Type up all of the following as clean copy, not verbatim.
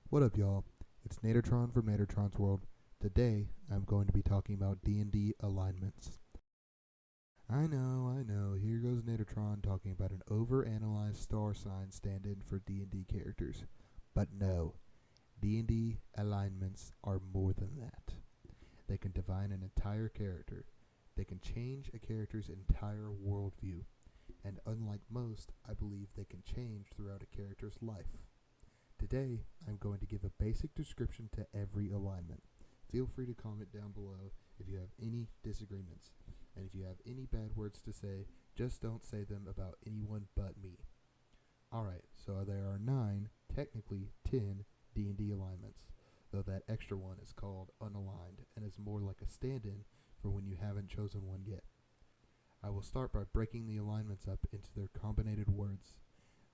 What up, y'all? It's Nadertron from Nadertron's World. Today, I'm going to be talking about D&D alignments. I know. Here goes Nadertron talking about an overanalyzed star sign stand-in for D&D characters. But no, D&D alignments are more than that. They can define an entire character. They can change a character's entire worldview. And unlike most, I believe they can change throughout a character's life. Today, I'm going to give a basic description to every alignment. Feel free to comment down below if you have any disagreements. And if you have any bad words to say, just don't say them about anyone but me. Alright, so there are 9, technically 10, D&D alignments, though that extra one is called unaligned and is more like a stand-in for when you haven't chosen one yet. I will start by breaking the alignments up into their combinated words.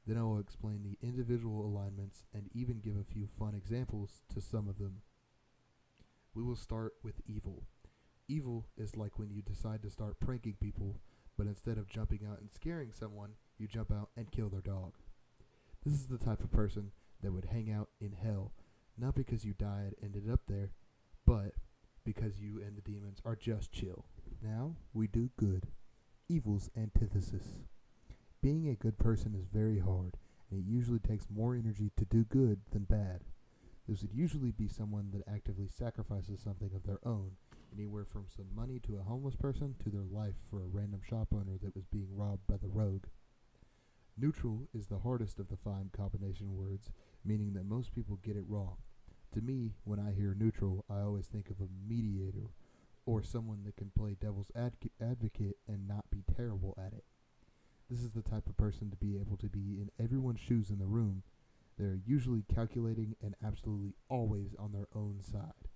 Then I will explain the individual alignments and even give a few fun examples to some of them. We will start with evil. Evil is like when you decide to start pranking people, but instead of jumping out and scaring someone, you jump out and kill their dog. This is the type of person that would hang out in hell, not because you died and ended up there, but because you and the demons are just chill. Now we do good. Evil's antithesis. Being a good person is very hard, and it usually takes more energy to do good than bad. This would usually be someone that actively sacrifices something of their own, anywhere from some money to a homeless person to their life for a random shop owner that was being robbed by the rogue. Neutral is the hardest of the 5 combination words, meaning that most people get it wrong. To me, when I hear neutral, I always think of a mediator, or someone that can play devil's advocate and not be terrible at it. This is the type of person to be able to be in everyone's shoes in the room. They're usually calculating and absolutely always on their own side.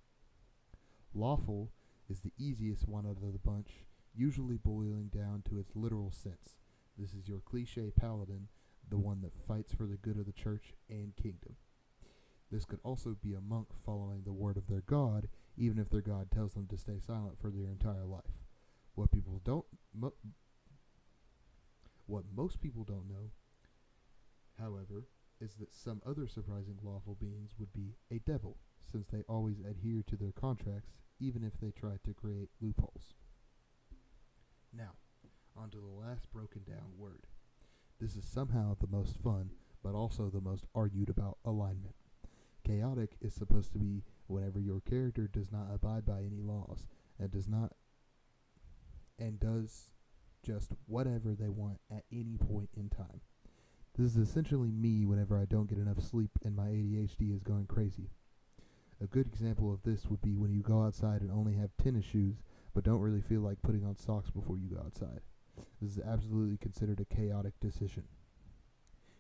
Lawful is the easiest one out of the bunch, usually boiling down to its literal sense. This is your cliche paladin, the one that fights for the good of the church and kingdom. This could also be a monk following the word of their god, even if their god tells them to stay silent for their entire life. What most people don't know, however, is that some other surprising lawful beings would be a devil, since they always adhere to their contracts, even if they try to create loopholes. Now, on to the last broken down word. This is somehow the most fun, but also the most argued about alignment. Chaotic is supposed to be whenever your character does not abide by any laws, and does just whatever they want at any point in time. This is essentially me whenever I don't get enough sleep and my ADHD is going crazy. A good example of this would be when you go outside and only have tennis shoes, but don't really feel like putting on socks before you go outside. This is absolutely considered a chaotic decision.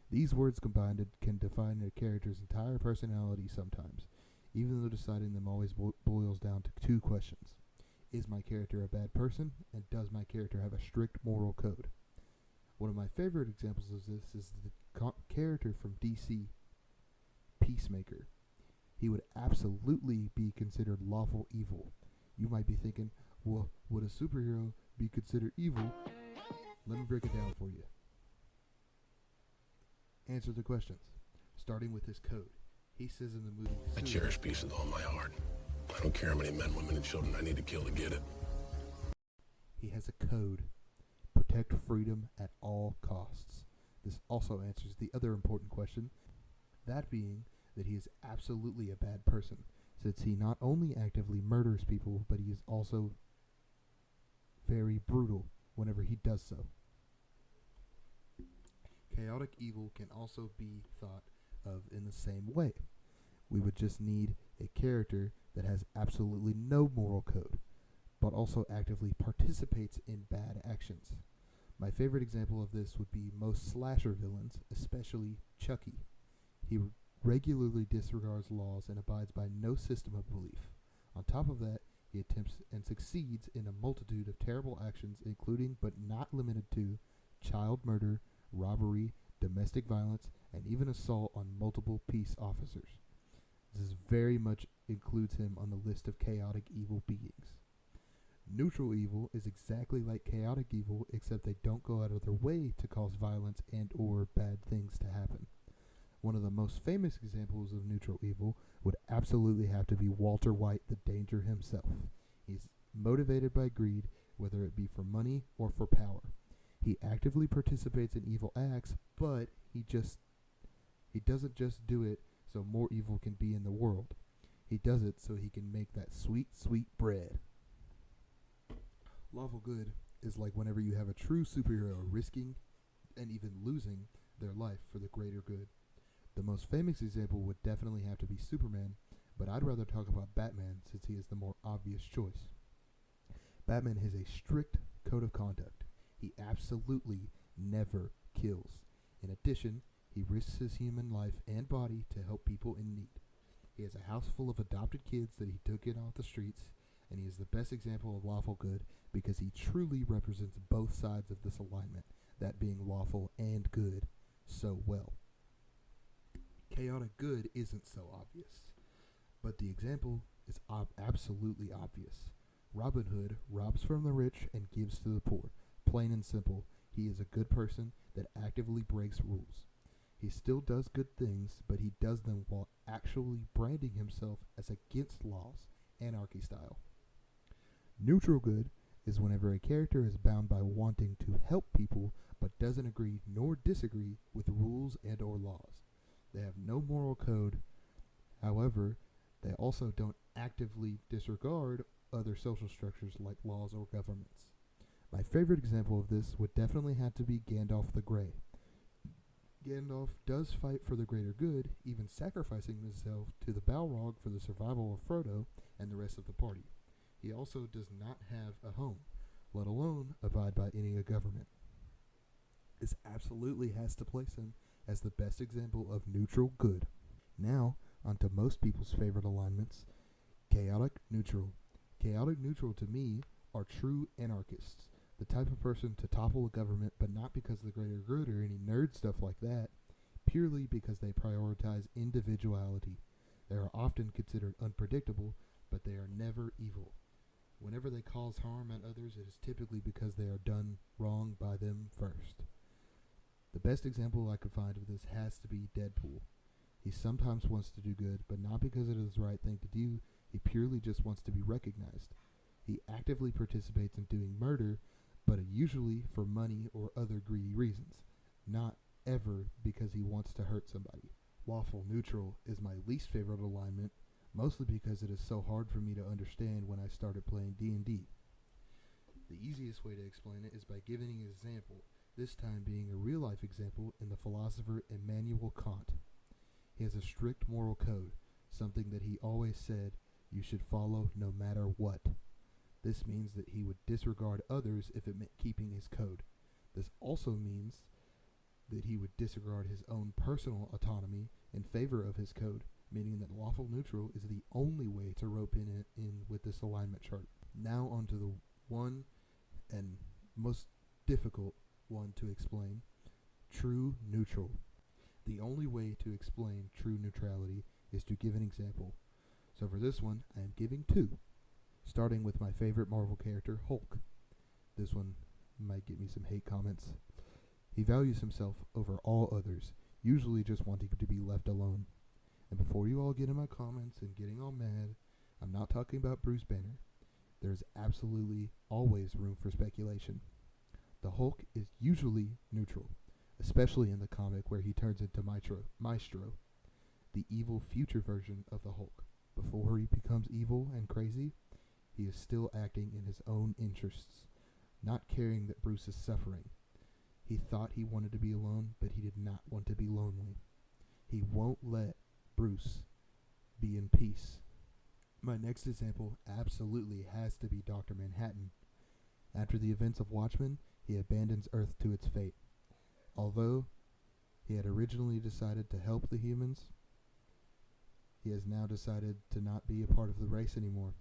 These words combined can define a character's entire personality sometimes, even though deciding them always boils down to 2 questions. Is my character a bad person, and does my character have a strict moral code? One of my favorite examples of this is the character from DC, Peacemaker. He would absolutely be considered lawful evil. You might be thinking, well, would a superhero be considered evil? Let me break it down for you. Answer the questions, starting with his code. He says in the movie, I cherish peace with all my heart. I don't care how many men, women, and children I need to kill to get it. He has a code. Protect freedom at all costs. This also answers the other important question, that being that he is absolutely a bad person, since he not only actively murders people, but he is also very brutal whenever he does so. Chaotic evil can also be thought of in the same way. We would just need a character that has absolutely no moral code, but also actively participates in bad actions. My favorite example of this would be most slasher villains, especially Chucky. He regularly disregards laws and abides by no system of belief. On top of that, he attempts and succeeds in a multitude of terrible actions, including but not limited to child murder, robbery, domestic violence, and even assault on multiple peace officers. This very much includes him on the list of chaotic evil beings. Neutral evil is exactly like chaotic evil, except they don't go out of their way to cause violence and or bad things to happen. One of the most famous examples of neutral evil would absolutely have to be Walter White, the Danger himself. He's motivated by greed, whether it be for money or for power. He actively participates in evil acts, but he doesn't just do it so more evil can be in the world. He does it so he can make that sweet, sweet bread. Lawful good is like whenever you have a true superhero risking and even losing their life for the greater good. The most famous example would definitely have to be Superman, but I'd rather talk about Batman since he is the more obvious choice. Batman has a strict code of conduct. He absolutely never kills. In addition, he risks his human life and body to help people in need. He has a house full of adopted kids that he took in off the streets, and he is the best example of lawful good because he truly represents both sides of this alignment, that being lawful and good, so well. Chaotic good isn't so obvious, but the example is absolutely obvious. Robin Hood robs from the rich and gives to the poor. Plain and simple, he is a good person that actively breaks rules. He still does good things, but he does them while actually branding himself as against laws, anarchy style. Neutral good is whenever a character is bound by wanting to help people but doesn't agree nor disagree with rules and or laws. They have no moral code, however, they also don't actively disregard other social structures like laws or governments. My favorite example of this would definitely have to be Gandalf the Grey. Gandalf does fight for the greater good, even sacrificing himself to the Balrog for the survival of Frodo and the rest of the party. He also does not have a home, let alone abide by any government. This absolutely has to place him as the best example of neutral good. Now, onto most people's favorite alignments, chaotic neutral. Chaotic neutral to me are true anarchists, the type of person to topple a government, but not because of the greater good or any nerd stuff like that, purely because they prioritize individuality. They are often considered unpredictable, but they are never evil. Whenever they cause harm at others, it is typically because they are done wrong by them first. The best example I could find of this has to be Deadpool. He sometimes wants to do good, but not because it is the right thing to do, he purely just wants to be recognized. He actively participates in doing murder, but usually for money or other greedy reasons, not ever because he wants to hurt somebody. Lawful neutral is my least favorite alignment, mostly because it is so hard for me to understand when I started playing D&D. The easiest way to explain it is by giving an example, this time being a real-life example in the philosopher Immanuel Kant. He has a strict moral code, something that he always said you should follow no matter what. This means that he would disregard others if it meant keeping his code. This also means that he would disregard his own personal autonomy in favor of his code, meaning that lawful neutral is the only way to rope in with this alignment chart. Now onto the one and most difficult one to explain, true neutral. The only way to explain true neutrality is to give an example. So for this one, I am giving two, starting with my favorite Marvel character, Hulk. This one might get me some hate comments. He values himself over all others, usually just wanting to be left alone. And before you all get in my comments and getting all mad, I'm not talking about Bruce Banner. There's absolutely always room for speculation. The Hulk is usually neutral, especially in the comic where he turns into Maestro, the evil future version of the Hulk. Before he becomes evil and crazy, he is still acting in his own interests, not caring that Bruce is suffering. He thought he wanted to be alone, but he did not want to be lonely. He won't let Bruce be in peace. My next example absolutely has to be Dr. Manhattan. After the events of Watchmen, he abandons Earth to its fate. Although he had originally decided to help the humans, he has now decided to not be a part of the race anymore.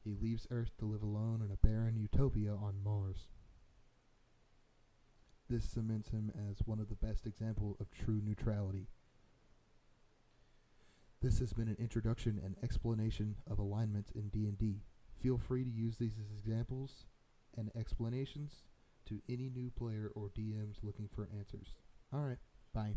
He leaves Earth to live alone in a barren utopia on Mars. This cements him as one of the best examples of true neutrality. This has been an introduction and explanation of alignments in D&D. Feel free to use these as examples and explanations to any new player or DMs looking for answers. Alright, bye.